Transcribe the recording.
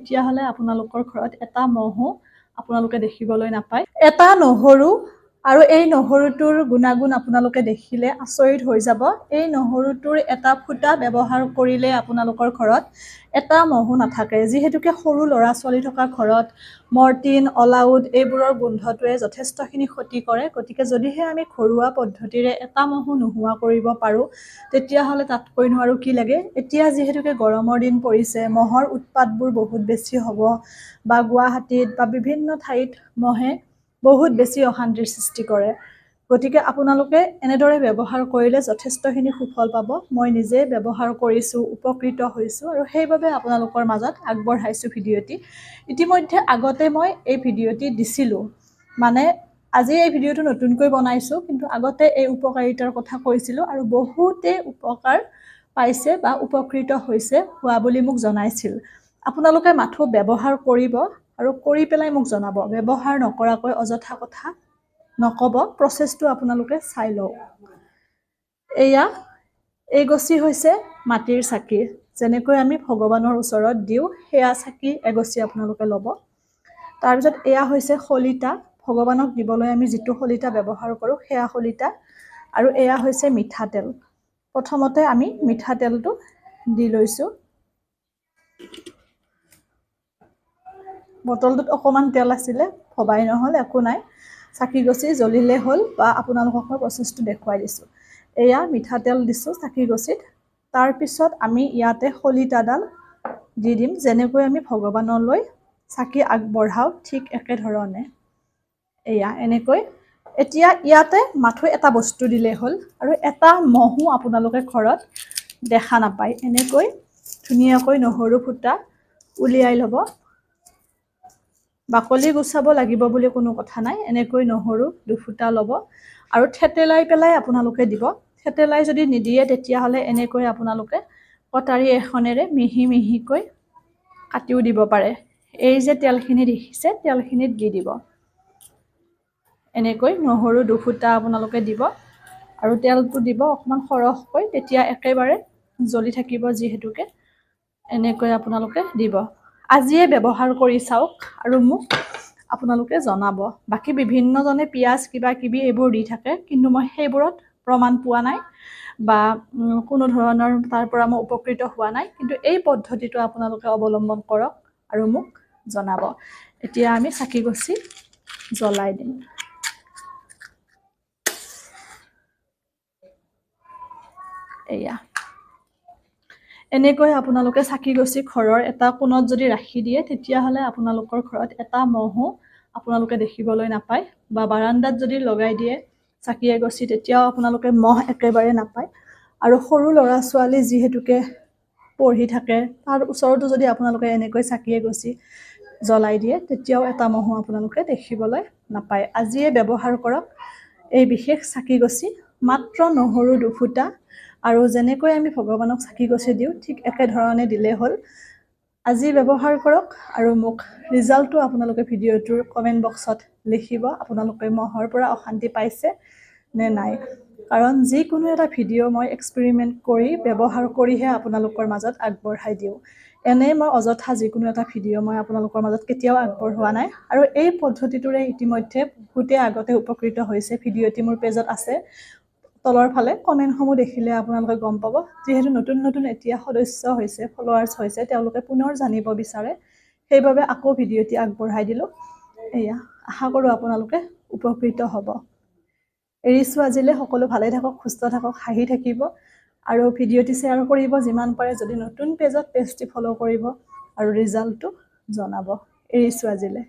তেতিয়াহ'লে আপোনালোকৰ ঘৰত এটা মহো আপোনালোকে দেখিবলৈ নাপায় এটা নহৰু আৰু এই নহৰুটোৰ গুণাগুণ আপোনালোকে দেখিলে আচৰিত হৈ যাব এই নহৰুটোৰ এটা ফুটা ব্যৱহাৰ কৰিলে আপোনালোকৰ ঘৰত এটা মহো নাথাকে যিহেতুকে সৰু ল'ৰা ছোৱালী থকা ঘৰত মৰ্টিন অলাউড এইবোৰৰ গোন্ধটোৱে যথেষ্টখিনি ক্ষতি কৰে গতিকে যদিহে আমি ঘৰুৱা পদ্ধতিৰে এটা মহো নোহোৱা কৰিব পাৰো তেতিয়াহ'লে তাতকৈনো আৰু কি লাগে এতিয়া যিহেতুকে গৰমৰ দিন পৰিছে মহৰ উৎপাতবোৰ বহুত বেছি হ'ব বা গুৱাহাটীত বা বিভিন্ন ঠাইত মহে বহুত বেছি অশান্তিৰ সৃষ্টি কৰে গতিকে আপোনালোকে এনেদৰে ব্যৱহাৰ কৰিলে যথেষ্টখিনি সুফল পাব মই নিজে ব্যৱহাৰ কৰিছো উপকৃত হৈছো আৰু সেইবাবে আপোনালোকৰ মাজত আগবঢ়াইছো ভিডিঅ'টি ইতিমধ্যে আগতে মই এই ভিডিঅ'টি দিছিলো মানে আজি এই ভিডিঅ'টো নতুনকৈ বনাইছো কিন্তু আগতে এই উপকাৰিতাৰ কথা কৈছিলো আৰু বহুতে উপকাৰ পাইছে বা উপকৃত হৈছে হোৱা বুলি মোক জনাইছিল আপোনালোকে মাথো ব্যৱহাৰ কৰিব আৰু কৰি পেলাই মোক জনাব ব্যৱহাৰ নকৰাকৈ অযথা কথা নকব প্ৰচেছটো আপোনালোকে চাই লওক এয়া এই গছি হৈছে মাটিৰ চাকি যেনেকৈ আমি ভগৱানৰ ওচৰত দিও হেয়া চাকি এগছি আপোনালোকে ল'ব তাৰ পিছত এয়া হৈছে খলিতা ভগৱানক দিবলৈ আমি যেটো খলিতা ব্যৱহাৰ কৰো হেয়া খলিতা আৰু এয়া হৈছে মিঠাতেল প্ৰথমতে আমি মিঠাতেলটো দি লৈছো বটলটোত অকমান তেল আছিল ভবাই নহল একো নাই চাকি গছি জ্বলিলে হল বা আপোনালোকক মই প্ৰচেছটো দেখুৱাই দিছো এয়া মিঠাতেল দিছো চাকি গছিত তাৰ পিছত আমি ইয়াতে খলিতাডাল দি দিম যেনেকৈ আমি ভগৱানলৈ চাকি আগবঢ়াও ঠিক একে ধৰণে এয়া এনেকৈ এতিয়া ইয়াতে মাথো এটা বস্তু দিলে হল আৰু এটা মহু আপোনালোকে ঘৰত দেখা নাপায় এনেকৈ ধুনিয়াকৈ নহৰু ফুটা উলিয়াই লব বাকলি গুছাব লাগিব বুলি কোনো কথা নাই এনেকৈ নহৰু দুফুটা লব আৰু থেতেলাই পেলাই আপোনালোকে দিব থেতেলাই যদি নিদিয়ে তেতিয়াহলে এনেকৈ আপোনালোকে কটাৰী এখনেৰে মিহি মিহিকৈ কাটিও দিব পাৰে এই যে তেলখিনি দেখিছে তেলখিনিত দি দিব এনেকৈ নহৰু দুফুটা আপোনালোকে দিব আৰু তেলটো দিব অকমান সৰহকৈ তেতিয়া একেবাৰে জ্বলি থাকিব যিহেতুকে এনেকৈ আপোনালোকে দিব আজিয়ে ব্যৱহাৰ কৰি চাওক আৰু মোক আপোনালোকে জনাব বাকি বিভিন্ন জনে পিয়াজ কিবা কিবি এইবোৰ দি থাকে কিন্তু মই সেইবোৰত প্ৰমাণ পোৱা নাই বা কোনো ধৰণৰ তাৰ পৰা মই উপকৃত হোৱা নাই কিন্তু এই পদ্ধতিটো আপোনালোকে অৱলম্বন কৰক আৰু মোক জনাব এতিয়া আমি চাকি গছি জ্বলাই দিম এয়া এনেকৈ আপোনালোকে চাকি গছি ঘৰৰ এটা কোণত যদি ৰাখি দিয়ে তেতিয়াহলে আপোনালোকৰ ঘৰত এটা মহো আপোনালোকে দেখিবলৈ নাপায় বা বাৰান্দাত যদি লগাই দিয়ে চাকি গছি তেতিয়াও আপোনালোকে মহ একেবাৰে নাপায় আৰু সৰু ল'ৰা ছোৱালী যিহেতুকে পঢ়ি থাকে তাৰ ওচৰতো যদি আপোনালোকে এনেকৈ চাকি গছি জ্বলাই দিয়ে তেতিয়াও এটা মহো আপোনালোকে দেখিবলৈ নাপায় আজিয়ে ব্যৱহাৰ কৰক এই বিশেষ চাকি গছি মাত্ৰ নহৰু দুফুটা আৰু যেনেকৈ আমি ভগৱানক চাকি গছি দিও ঠিক একে ধৰণে দিলে হল আজি ব্যৱহাৰ কৰক আৰু মোক ৰিজাল্টটো আপোনালোকে ভিডিঅ'টোৰ কমেন্ট বক্সত লিখিব আপোনালোকে মহৰ পৰা অশান্তি পাইছে নে নাই কাৰণ যিকোনো এটা ভিডিঅ' মই এক্সপেৰিমেন্ট কৰি ব্যৱহাৰ কৰিহে আপোনালোকৰ মাজত আগবঢ়াই দিও এনে মই অযথা যিকোনো এটা ভিডিঅ' মই আপোনালোকৰ মাজত কেতিয়াও আগবঢ়োৱা নাই আৰু এই পদ্ধতিটোৰে ইতিমধ্যে বহুতে আগতে উপকৃত হৈছে ভিডিঅ'টি মোৰ পেজত আছে তলৰ ফালে কমেন্টসমূহ দেখিলে আপোনালোকে গম পাব যেহেতু নতুন নতুন এতিয়া সদস্য হৈছে ফলোৱাৰ্স হৈছে তেওঁলোকে পুনৰ জানিব বিচাৰে সেইবাবে আকৌ ভিডিঅ'টি আগবঢ়াই দিলো এয়া আশা কৰো আপোনালোকে উপকৃত হ'ব এৰিছো আজিলে সকলো ভালে থাকক সুস্থ থাকক হাঁহি থাকিব আৰু ভিডিঅ'টি শ্বেয়াৰ কৰিব যিমান পাৰে যদি নতুন পেজত পেজটি ফলো কৰিব আৰু ৰিজাল্টটো জনাব এৰিছো আজিলে